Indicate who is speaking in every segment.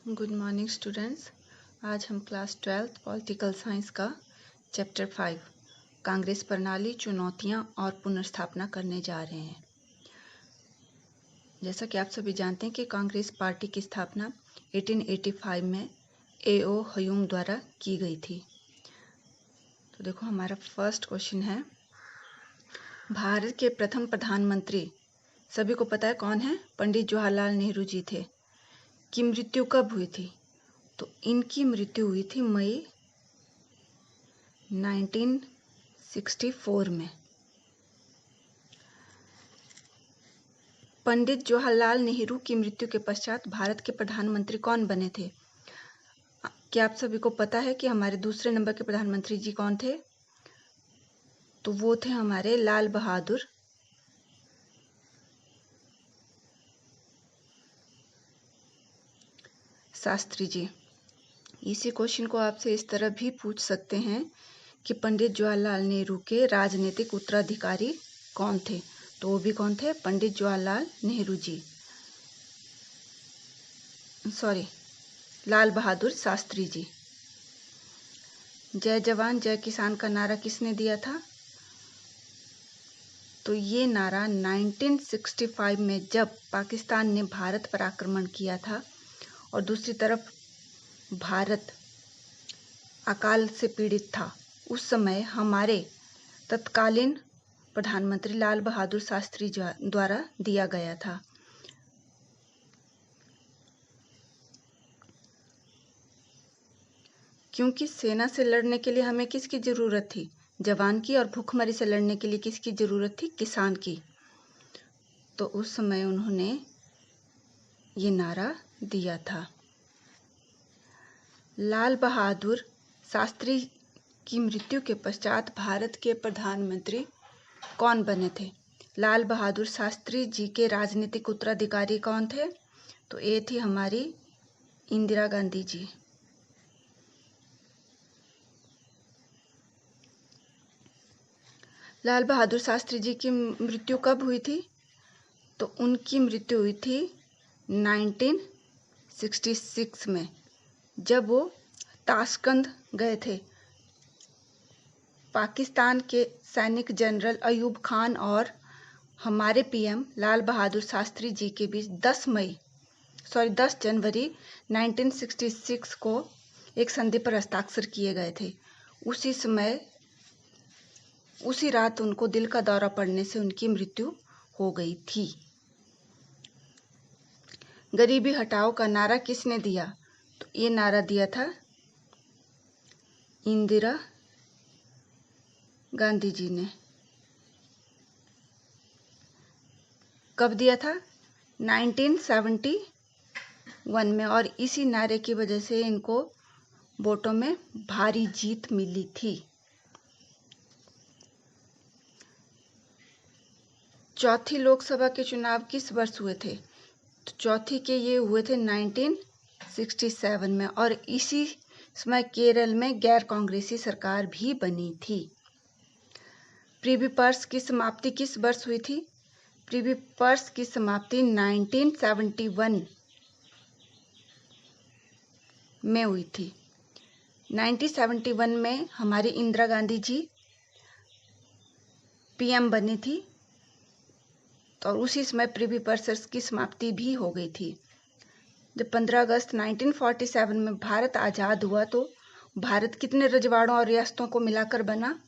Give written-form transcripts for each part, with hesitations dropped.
Speaker 1: Good morning students. आज हम class 12th political science का चैप्टर 5 कांग्रेस प्रणाली, चुनौतियां और पुनर्स्थापना करने जा रहे हैं। जैसा कि आप सभी जानते हैं कि कांग्रेस पार्टी की स्थापना 1885 में A.O. ह्यूम द्वारा की गई थी। तो देखो, हमारा फर्स्ट क्वेश्चन है, भारत के प्रथम प्रधानमंत्री सभी को पता है कौन है? पंडित जवाहरलाल नेहरू जी थे। की मृत्यु कब हुई थी? तो इनकी मृत्यु हुई थी मई 1964 में। पंडित जवाहरलाल नेहरू की मृत्यु के पश्चात भारत के प्रधानमंत्री कौन बने थे? क्या आप सभी को पता है कि हमारे दूसरे नंबर के प्रधानमंत्री जी कौन थे? तो वो थे हमारे लाल बहादुर शास्त्री जी। इसी क्वेश्चन को आपसे इस तरह भी पूछ सकते हैं कि पंडित जवाहरलाल नेहरू के राजनीतिक उत्तराधिकारी कौन थे? तो वो भी कौन थे? पंडित जवाहरलाल नेहरू जी, सॉरी, लाल बहादुर शास्त्री जी। जय जवान जय किसान का नारा किसने दिया था? तो ये नारा 1965 में जब पाकिस्तान ने भारत पर आक्रमण किया था और दूसरी तरफ भारत अकाल से पीड़ित था, उस समय हमारे तत्कालीन प्रधानमंत्री लाल बहादुर शास्त्री द्वारा दिया गया था। क्योंकि सेना से लड़ने के लिए हमें किसकी जरूरत थी? जवान की। और भूखमरी से लड़ने के लिए किसकी जरूरत थी? किसान की। तो उस समय उन्होंने ये नारा दिया था। लाल बहादुर शास्त्री की मृत्यु के पश्चात भारत के प्रधानमंत्री कौन बने थे? लाल बहादुर शास्त्री जी के राजनीतिक उत्तराधिकारी कौन थे? तो ये थी हमारी इंदिरा गांधी जी। लाल बहादुर शास्त्री जी की मृत्यु कब हुई थी? तो उनकी मृत्यु हुई थी 1966 में, जब वो ताशकंद गए थे। पाकिस्तान के सैनिक जनरल अयूब खान और हमारे पीएम लाल बहादुर शास्त्री जी के बीच 10 जनवरी 1966 को एक संधि पर हस्ताक्षर किए गए थे। उसी रात उनको दिल का दौरा पड़ने से उनकी मृत्यु हो गई थी। गरीबी हटाओ का नारा किसने दिया? तो ये नारा दिया था इंदिरा गांधी जी ने। कब दिया था? 1971 में। और इसी नारे की वजह से इनको वोटों में भारी जीत मिली थी। चौथी लोकसभा के चुनाव किस वर्ष हुए थे? तो चौथी के ये हुए थे 1967 में। और इसी समय केरल में गैर कांग्रेसी सरकार भी बनी थी। प्रिवी पर्स की समाप्ति किस वर्ष हुई थी? प्रिवी पर्स की समाप्ति 1971 में हुई थी। 1971 में हमारी इंदिरा गांधी जी पीएम बनी थी, तो उसी समय प्रिवी पर्स की समाप्ति भी हो गई थी। जब 15 अगस्त 1947 में भारत आज़ाद हुआ तो भारत कितने रजवाड़ों और रियासतों को मिलाकर बना?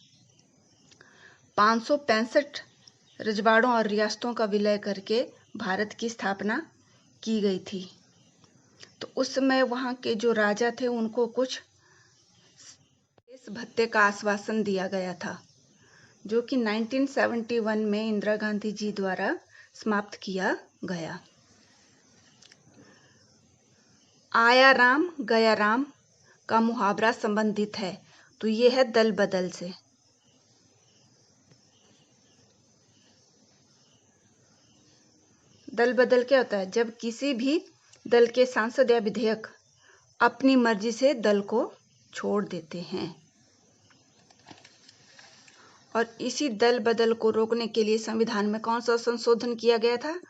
Speaker 1: 565 रजवाड़ों और रियासतों का विलय करके भारत की स्थापना की गई थी। तो उस समय वहाँ के जो राजा थे उनको कुछ इस भत्ते का आश्वासन दिया गया था, जो कि 1971 में इंदिरा गांधी जी द्वारा समाप्त किया गया। आया राम गया राम का मुहावरा संबंधित है, तो ये है दल बदल से। दल बदल क्या होता है? जब किसी भी दल के सांसद या विधायक अपनी मर्जी से दल को छोड़ देते हैं। और इसी दल बदल को रोकने के लिए संविधान में कौन सा संशोधन किया गया था?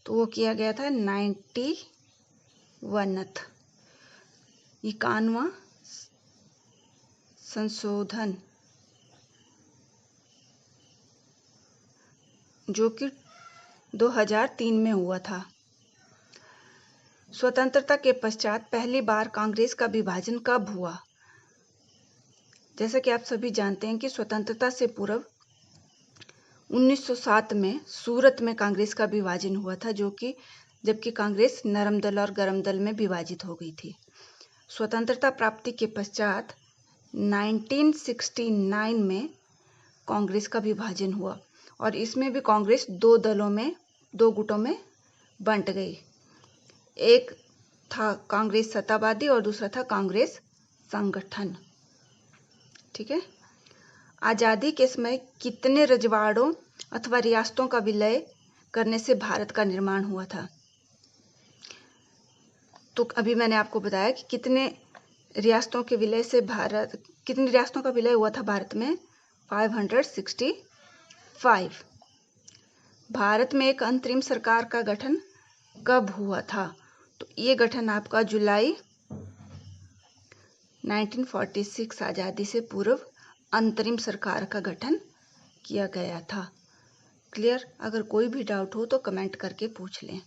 Speaker 1: तो वो किया गया था 91th 51वां संशोधन जो कि 2003 में हुआ था। स्वतंत्रता के पश्चात पहली बार कांग्रेस का विभाजन कब हुआ? जैसा कि आप सभी जानते हैं कि स्वतंत्रता से पूर्व 1907 में सूरत में कांग्रेस का विभाजन हुआ था, जबकि कांग्रेस नरम दल और गरम दल में विभाजित हो गई थी। स्वतंत्रता प्राप्ति के पश्चात 1969 में कांग्रेस का विभाजन हुआ और इसमें भी कांग्रेस दो गुटों में बंट गई। एक था कांग्रेस सत्तावादी और दूसरा था कांग्रेस संगठन। ठीक है। आजादी के समय कितने रजवाड़ों अथवा रियासतों का विलय करने से भारत का निर्माण हुआ था? तो अभी मैंने आपको बताया कि कितनी रियासतों का विलय हुआ था भारत में? 565। भारत में एक अंतरिम सरकार का गठन कब हुआ था? तो ये गठन आपका जुलाई 1946 आजादी से पूर्व अंतरिम सरकार का गठन किया गया था। क्लियर? अगर कोई भी डाउट हो तो कमेंट करके पूछ लें।